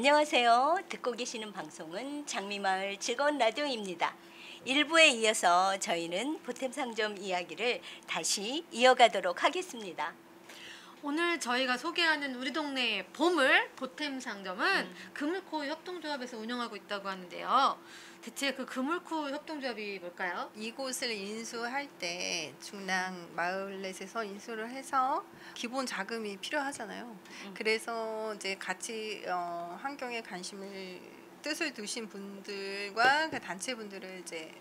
안녕하세요. 듣고 계시는 방송은 장미마을 즐거운 라디오입니다. 1부에 이어서 저희는 보탬상점 이야기를 다시 이어가도록 하겠습니다. 오늘 저희가 소개하는 우리 동네 보물 보탬상점은 그물코 협동조합에서 운영하고 있다고 하는데요. 대체 그 그물코 협동조합이 뭘까요? 이곳을 인수할 때 중랑 마을넷에서 인수를 해서 기본 자금이 필요하잖아요. 그래서 이제 같이 환경에 관심을 뜻을 두신 분들과 그 단체 분들을 이제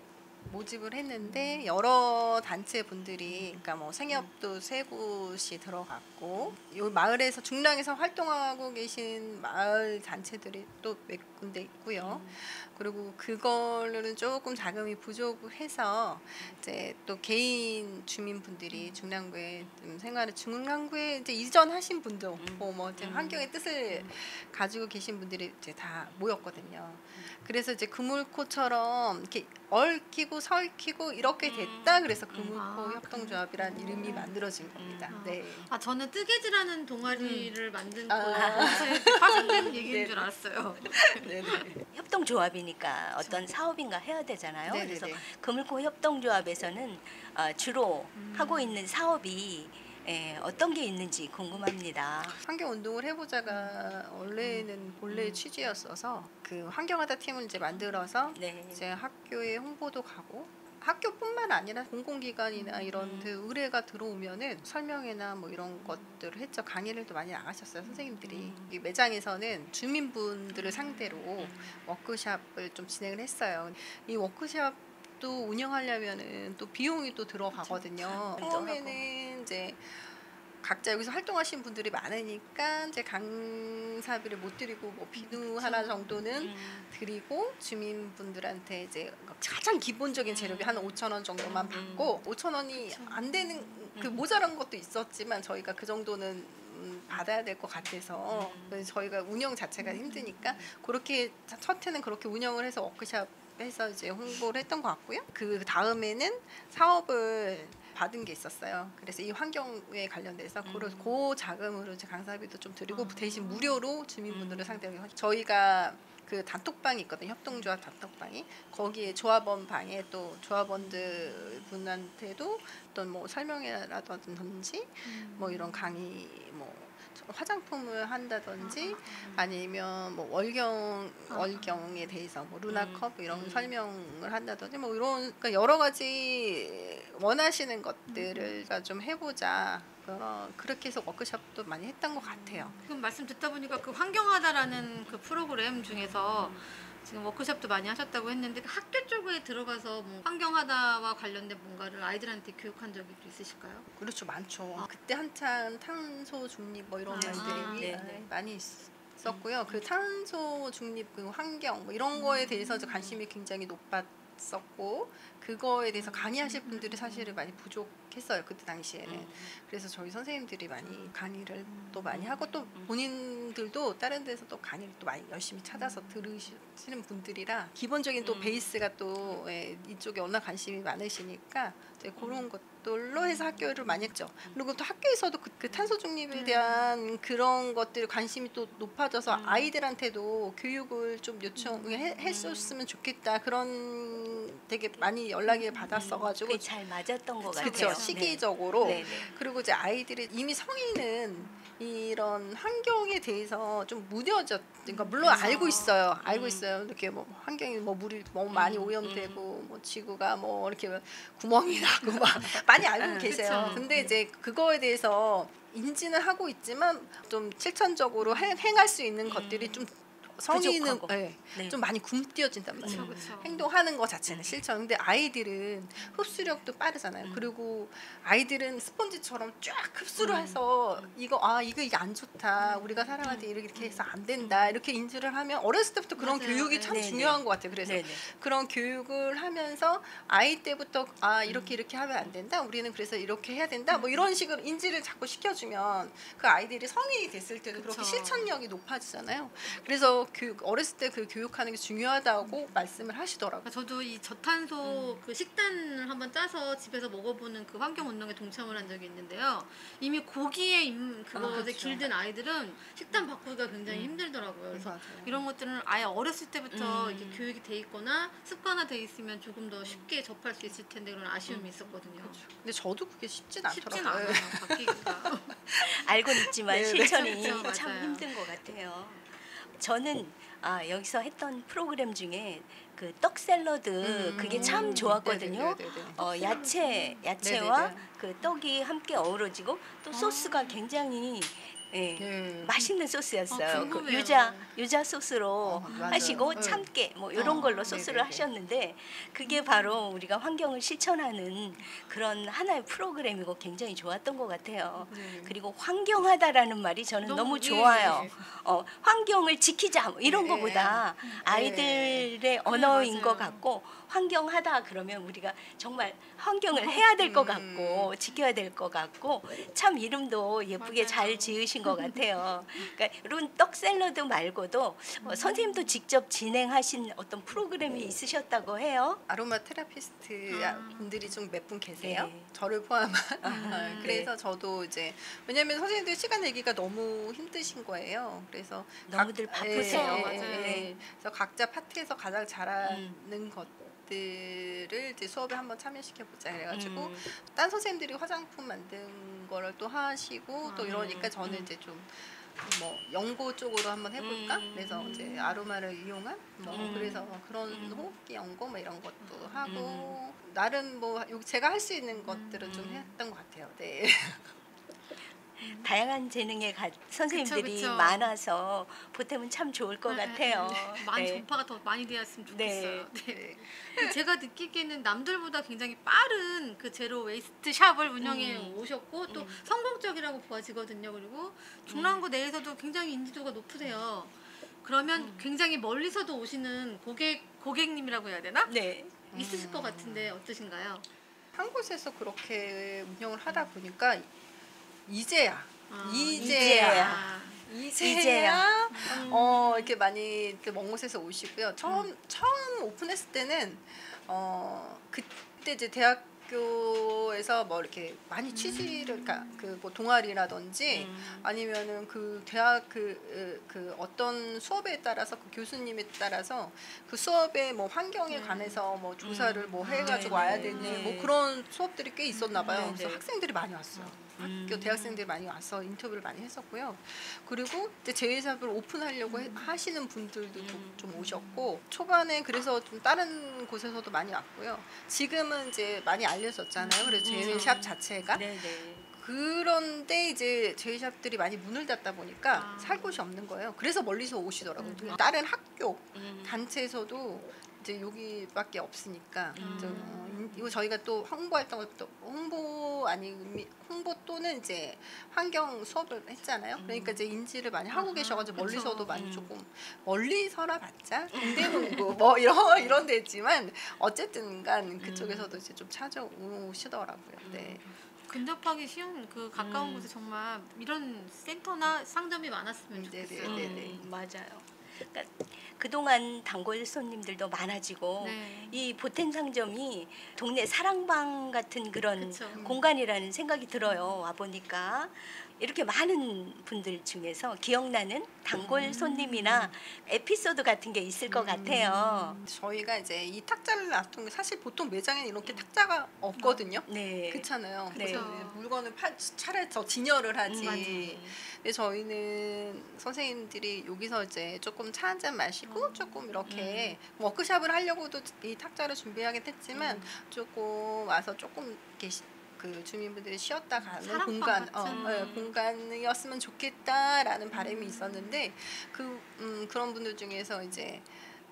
모집을 했는데 여러 단체 분들이 그러니까 뭐 생협도 세 곳이 들어갔고 이 마을에서 중랑에서 활동하고 계신 마을 단체들이 또 몇 군데 있고요. 그리고 그걸로는 조금 자금이 부족해서 이제 또 개인 주민분들이 중랑구에 중랑구에 이제 이전하신 분도 뭐 이제 환경의 뜻을 가지고 계신 분들이 이제 다 모였거든요. 그래서 이제 그물코처럼 이렇게 얽히고 설키고 이렇게 됐다. 그래서 그물코 협동조합이라는 이름이 만들어진 겁니다. 네. 저는 뜨개질하는 동아리를 만든 파생된 얘기인 줄 알았어요. 네네. 협동조합이니까 어떤 사업인가 해야 되잖아요. 네네네. 그래서 그물코 협동조합에서는 주로 하고 있는 사업이 어떤 게 있는지 궁금합니다. 환경운동을 해보자가 원래는 본래 취지였어서 그 환경하다 팀을 이제 만들어서 네. 이제 학교에 홍보도 가고 학교뿐만 아니라 공공기관이나 이런 데 의뢰가 들어오면은 설명회나 뭐 이런 것들을 했죠. 강의를 또 많이 나가셨어요, 선생님들이. 이 매장에서는 주민분들을 상대로 워크숍을 좀 진행을 했어요. 이 워크숍 또 운영하려면은 또 비용이 또 들어가거든요. 그쵸. 처음에는 이제 각자 여기서 활동하신 분들이 많으니까 이제 강사비를 못 드리고 뭐 비누 하나 정도는 드리고 주민분들한테 이제 가장 기본적인 재료비 한 5,000원 정도만 받고 5,000원이 안 되는 그 모자란 것도 있었지만 저희가 그 정도는 받아야 될 것 같아서 저희가 운영 자체가 힘드니까 그렇게 첫 해는 그렇게 운영을 해서 워크숍 해서 이제 홍보를 했던 것 같고요. 그 다음에는 사업을 받은 게 있었어요. 그래서 이 환경에 관련돼서 그 자금으로 이제 강사비도 좀 드리고 대신 무료로 주민분들을 상대로 저희가 그 단톡방이 있거든요. 협동조합 단톡방이. 거기에 조합원 방에 또 조합원들 분한테도 어떤 뭐 설명회라든지 뭐 이런 강의 뭐 화장품을 한다든지 아니면 뭐 월경에 대해서 뭐 루나컵 이런 설명을 한다든지 뭐 이런 그러니까 여러 가지 원하시는 것들을 좀 해보자. 그렇게 해서 워크숍도 많이 했던 것 같아요. 지금 말씀 듣다 보니까 그 환경하다라는 그 프로그램 중에서 지금 워크숍도 많이 하셨다고 했는데 학교 쪽에 들어가서 뭐 환경하다와 관련된 뭔가를 아이들한테 교육한 적이 또 있으실까요? 그렇죠, 많죠. 그때 한창 탄소 중립 뭐 이런 말들이 많이 있었고요. 그 탄소 중립, 그 환경 뭐 이런 거에 대해서 관심이 굉장히 높았었고 그거에 대해서 강의하실 분들이 사실은 많이 부족했어요, 그때 당시에는. 그래서 저희 선생님들이 많이 강의를 또 많이 하고 또 본인들도 다른 데서 또 강의를 또 많이 열심히 찾아서 들으시는 분들이라 기본적인 또 베이스가 또 이쪽에 워낙 관심이 많으시니까 이제 그런 것들로 해서 학교를 많이 했죠. 그리고 또 학교에서도 그 탄소 중립에 대한 그런 것들 관심이 또 높아져서 아이들한테도 교육을 좀 요청했었으면 좋겠다 그런 되게 많이 연락이 받았어가지고 그게 잘 맞았던 것 같아요. 그렇죠. 시기적으로. 네. 그리고 이제 아이들이 이미 성인은 이런 환경에 대해서 좀 무뎌졌. 그러니까 물론 알고 있어요. 알고 있어요. 이렇게 뭐 환경이 뭐 물이 너무 많이 오염되고 뭐 지구가 뭐 이렇게 구멍이 나고 막 많이 알고 계세요. 그쵸. 근데 이제 그거에 대해서 인지는 하고 있지만 좀 실천적으로 행할 수 있는 것들이 좀 성인은 좀 많이 굼띄어진단 말이에요. 그쵸. 행동하는 것 자체는 실천. 근데 아이들은 흡수력도 빠르잖아요. 그리고 아이들은 스펀지처럼 쫙 흡수를 해서 이게 안 좋다. 우리가 살아갈 때 이렇게 해서 안 된다. 이렇게 인지를 하면 어렸을 때부터 그런 교육이 참 중요한 것 같아요. 그래서 그런 교육을 하면서 아이 때부터 이렇게 하면 안 된다. 우리는 그래서 이렇게 해야 된다. 뭐 이런 식으로 인지를 자꾸 시켜주면 그 아이들이 성인이 됐을 때도 그렇게 실천력이 높아지잖아요. 그래서 어렸을 때 그 교육하는 게 중요하다고 말씀을 하시더라고요. 그러니까 저도 이 저탄소 그 식단을 한번 짜서 집에서 먹어보는 그 환경 운동에 동참을 한 적이 있는데요. 이미 고기에 그것에 그렇죠. 길든 아이들은 식단 바꾸기가 굉장히 힘들더라고요. 그래서 맞아요. 이런 것들은 아예 어렸을 때부터 이렇게 교육이 돼 있거나 습관화돼 있으면 조금 더 쉽게 접할 수 있을 텐데 그런 아쉬움이 있었거든요. 근데 저도 그게 쉽진 쉽진 않더라고요. 않아요. 바뀌기가. 알고는 있지만 네, 네. 실천이 그렇죠, 참 맞아요. 힘든 것 같아요. 저는 여기서 했던 프로그램 중에 그 떡 샐러드 그게 참 좋았거든요. 네네네네. 야채와 네네네. 그 떡이 함께 어우러지고 또 소스가 굉장히 네. 맛있는 소스였어요. 그 궁금해요. 유자 소스로 맞아요. 하시고 네. 참깨 뭐 이런 걸로 네네네. 소스를 하셨는데 그게 바로 우리가 환경을 실천하는 그런 하나의 프로그램이고 굉장히 좋았던 것 같아요. 네. 그리고 환경하다라는 말이 저는 너무 예, 좋아요. 예. 환경을 지키자 뭐 이런 네. 거보다 아이들의 언어인 맞아요. 것 같고 환경하다 그러면 우리가 정말 환경을 해야 될 것 같고 지켜야 될 것 같고 참 이름도 예쁘게 맞아요. 잘 지으신 것 같아요. 그러니까 이런 떡 샐러드 말고도 선생님도 직접 진행하신 어떤 프로그램이 있으셨다고 해요. 아로마 테라피스트 분들이 좀 몇 분 계세요. 네. 저를 포함한. 네. 그래서 저도 이제 왜냐면 선생님들 시간 내기가 너무 힘드신 거예요. 그래서 너무들 바쁘세요. 맞아요. 네. 그래서 각자 파트에서 가장 잘하는 것들을 이제 수업에 한번 참여시켜 보자 그래가지고 딴 선생님들이 화장품 만든 거를 또 하시고 또 이러니까 저는 이제 좀 뭐 연고 쪽으로 한번 해볼까? 그래서 이제 아로마를 이용한 뭐 그래서 그런 호흡기 연고 뭐 이런 것도 하고 나름 뭐 제가 할 수 있는 것들은 좀 했던 것 같아요. 네. 다양한 재능의 선생님들이 그쵸. 많아서 보탬은 참 좋을 것 같아요. 많이 네. 전파가 더 많이 되었으면 좋겠어요. 네. 네. 근데 제가 느끼기에는 남들보다 굉장히 빠른 그 제로 웨이스트 샵을 운영해 오셨고 또 성공적이라고 보아지거든요. 그리고 중랑구 내에서도 굉장히 인지도가 높으세요. 그러면 굉장히 멀리서도 오시는 고객님이라고 해야 되나? 네. 있으실 것 같은데 어떠신가요? 한 곳에서 그렇게 운영을 하다 보니까 이제야 이제야. 이렇게 많이 이렇게 먼 곳에서 오시고요. 처음 오픈했을 때는 그때 이제 대학교에서 뭐 이렇게 많이 취지를 그러니까 그 뭐 동아리라든지 아니면은 그 대학 그 어떤 수업에 따라서 그 교수님에 따라서 그 수업의 뭐 환경에 관해서 뭐 조사를 뭐 해가지고 와야 되는 뭐 그런 수업들이 꽤 있었나 봐요. 그래서 학생들이 많이 왔어요. 학교 대학생들이 많이 와서 인터뷰를 많이 했었고요. 그리고 이제 제휴샵을 오픈하려고 하시는 분들도 좀 오셨고 초반에 그래서 좀 다른 곳에서도 많이 왔고요. 지금은 이제 많이 알려졌잖아요. 그래서 제휴샵 자체가 네네. 그런데 이제 제휴샵들이 많이 문을 닫다 보니까 살 곳이 없는 거예요. 그래서 멀리서 오시더라고요. 다른 학교 단체에서도 이제 여기밖에 없으니까 이거 저희가 또 홍보 활동을 또 홍보 또는 이제 환경 수업을 했잖아요. 그러니까 이제 인지를 많이 하고 계셔가지고 멀리서도 많이 조금 멀리서라 봤자 동대문구 뭐 이런 데지만 어쨌든간 그쪽에서도 이제 좀 찾아오시더라고요. 네. 근접하기 쉬운 그 가까운 곳에 정말 이런 센터나 상점이 많았으면 좋겠어요. 맞아요. 그러니까 그동안 단골 손님들도 많아지고 네. 이 보텐 상점이 동네 사랑방 같은 그런 그쵸. 공간이라는 생각이 들어요. 와 보니까 이렇게 많은 분들 중에서 기억나는 단골 손님이나 에피소드 같은 게 있을 것 같아요. 저희가 이제 이 탁자를 놔둔 게 사실 보통 매장에는 이렇게 탁자가 없거든요. 네. 그렇잖아요. 네. 그래서 물건을 차라리 더 진열을 하지. 맞아요. 근데 저희는 선생님들이 여기서 이제 조금 차 한 잔 마시고 조금 이렇게 워크숍을 하려고도 이 탁자를 준비하긴 했지만 조금 와서 조금 이렇게 그 주민분들이 쉬었다 가는 사랑방 공간, 같은. 공간이었으면 좋겠다라는 바람이 있었는데 그런 분들 중에서 이제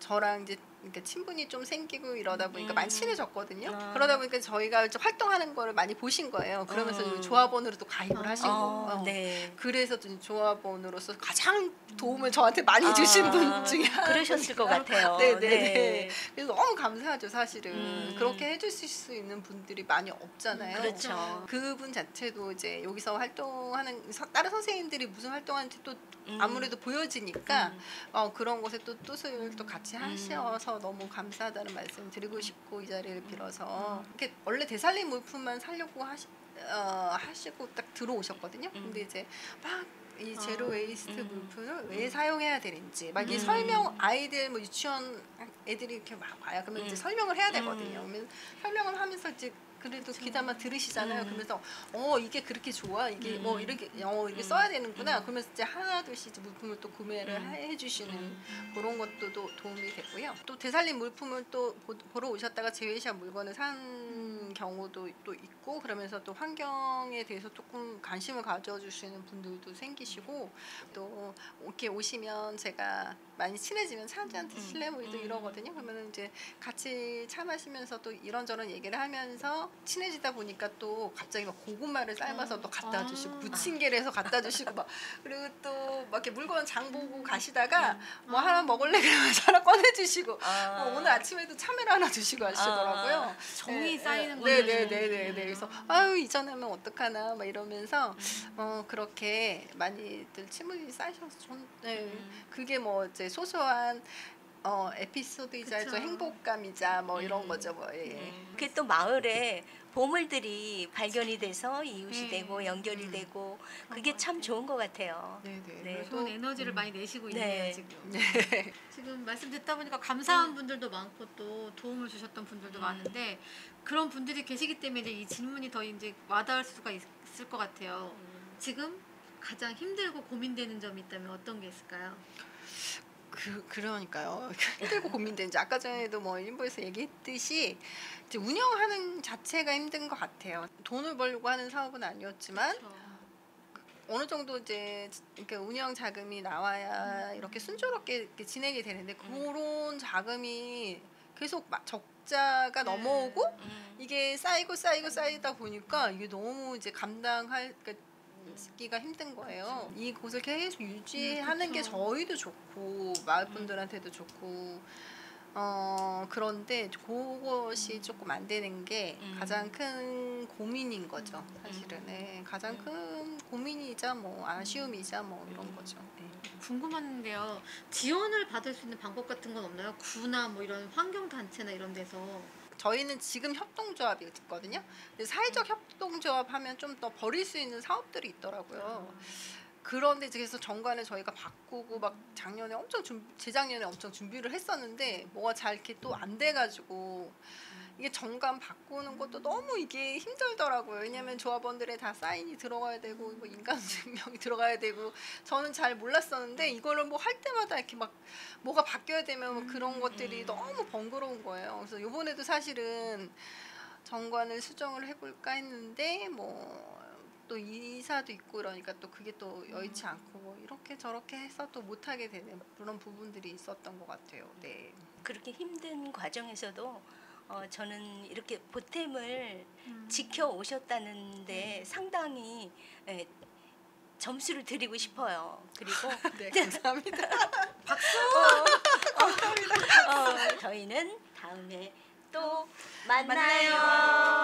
저랑 이제 그러니까 친분이 좀 생기고 이러다 보니까 많이 친해졌거든요. 아. 그러다 보니까 저희가 좀 활동하는 거를 많이 보신 거예요. 그러면서 조합원으로도 가입을 하시고 네. 그래서 좀 조합원으로서 가장 도움을 저한테 많이 주신 분 중에 하나. 그러셨을 것 같아요. 네네네. 네. 그래서 너무 감사하죠 사실은. 그렇게 해주실 수 있는 분들이 많이 없잖아요. 그렇죠. 그분 자체도 이제 여기서 활동하는 다른 선생님들이 무슨 활동하는지 또 아무래도 보여지니까 그런 것에 또 뜻을 또 같이 하셔서 너무 감사하다는 말씀 드리고 싶고 이 자리를 빌어서 이렇게 원래 대살림 물품만 살려고 하시고 딱 들어오셨거든요. 근데 이제 막 이 제로 웨이스트 물품을 왜 사용해야 되는지 막 이 설명 아이들 뭐 유치원 애들이 이렇게 막 와요. 그러면 이제 설명을 해야 되거든요. 그러면 설명을 하면서 이제 그래도 귀담아 들으시잖아요. 그러면서 이게 그렇게 좋아 이게 이렇게 써야 되는구나. 그러면서 이제 하나둘씩 이제 물품을 또 구매를 해주시는 그런 것도 도움이 됐고요. 또 대살림 물품을 또 보러 오셨다가 제외시한 물건을 산 경우도 또 있고 그러면서 또 환경에 대해서 조금 관심을 가져주시는 분들도 생기시고 또 이렇게 오시면 제가 많이 친해지면 차 한잔 드실래 뭐 이러거든요. 그러면 이제 같이 차 마시면서 또 이런저런 얘기를 하면서 친해지다 보니까 또 갑자기 막 고구마를 삶아서 또 갖다 주시고 부침개를 해서 갖다 주시고 막 그리고 또 막 이렇게 물건 장 보고 가시다가 뭐 하나 먹을래 그러면서 하나 꺼내 주시고 오늘 아침에도 참외를 하나 주시고 하시더라고요. 정이 쌓이는 거예요. 거죠. 네네네. 그래서 아유 이전에 하면 어떡하나 막 이러면서 그렇게 많이들 친분이 쌓이셔서 그게 뭐 이제 소소한 에피소드이자 그쵸. 또 행복감이자 뭐 이런 거죠 뭐. 예. 그게 또 마을에 보물들이 발견이 돼서 이웃이 네. 되고 연결이 되고 그게 참 좋은 것 같아요. 네네. 네. 좋은 에너지를 많이 내시고 네. 있네요 지금. 지금 말씀 듣다 보니까 감사한 분들도 많고 또 도움을 주셨던 분들도 많은데 그런 분들이 계시기 때문에 이제 이 질문이 더 이제 와닿을 수가 있을 것 같아요. 지금 가장 힘들고 고민되는 점이 있다면 어떤 게 있을까요? 그러니까요. 힘들고 고민되는지 아까 전에도 뭐 일부에서 얘기했듯이 이제 운영하는 자체가 힘든 것 같아요. 돈을 벌려고 하는 사업은 아니었지만 어느 정도 이제 이렇게 운영 자금이 나와야 이렇게 순조롭게 이렇게 진행이 되는데 그런 자금이 계속 적자가 넘어오고 이게 쌓이다 보니까 이게 너무 이제 기가 힘든 거예요. 이 곳을 계속 유지하는 게 저희도 좋고 마을 분들한테도 좋고 그런데 그것이 조금 안 되는 게 가장 큰 고민인 거죠. 사실은 가장 큰 고민이자 뭐 아쉬움이자 뭐 이런 거죠. 궁금한데요. 지원을 받을 수 있는 방법 같은 건 없나요? 구나 뭐 이런 환경단체나 이런 데서. 저희는 지금 협동조합이 있거든요. 근데 사회적 협동조합 하면 좀 더 벌일 수 있는 사업들이 있더라고요. 그런데 그래서 정관을 저희가 바꾸고 막 작년에 재작년에 엄청 준비를 했었는데 뭐가 잘 이렇게 또 안 돼가지고 이게 정관 바꾸는 것도 너무 이게 힘들더라고요. 왜냐하면 조합원들의 다 사인이 들어가야 되고 뭐 인감증명이 들어가야 되고 저는 잘 몰랐었는데 이거를 뭐 할 때마다 이렇게 막 뭐가 바뀌어야 되면 뭐 그런 것들이 너무 번거로운 거예요. 그래서 이번에도 사실은 정관을 수정을 해볼까 했는데 뭐 또 이사도 있고 그러니까 또 그게 또 여의치 않고 뭐 이렇게 저렇게 해서 또 못하게 되는 그런 부분들이 있었던 것 같아요. 네. 그렇게 힘든 과정에서도 저는 이렇게 보탬을 지켜오셨다는데 상당히 점수를 드리고 싶어요. 그리고 네, 감사합니다. 저희는 다음에 또 만나요.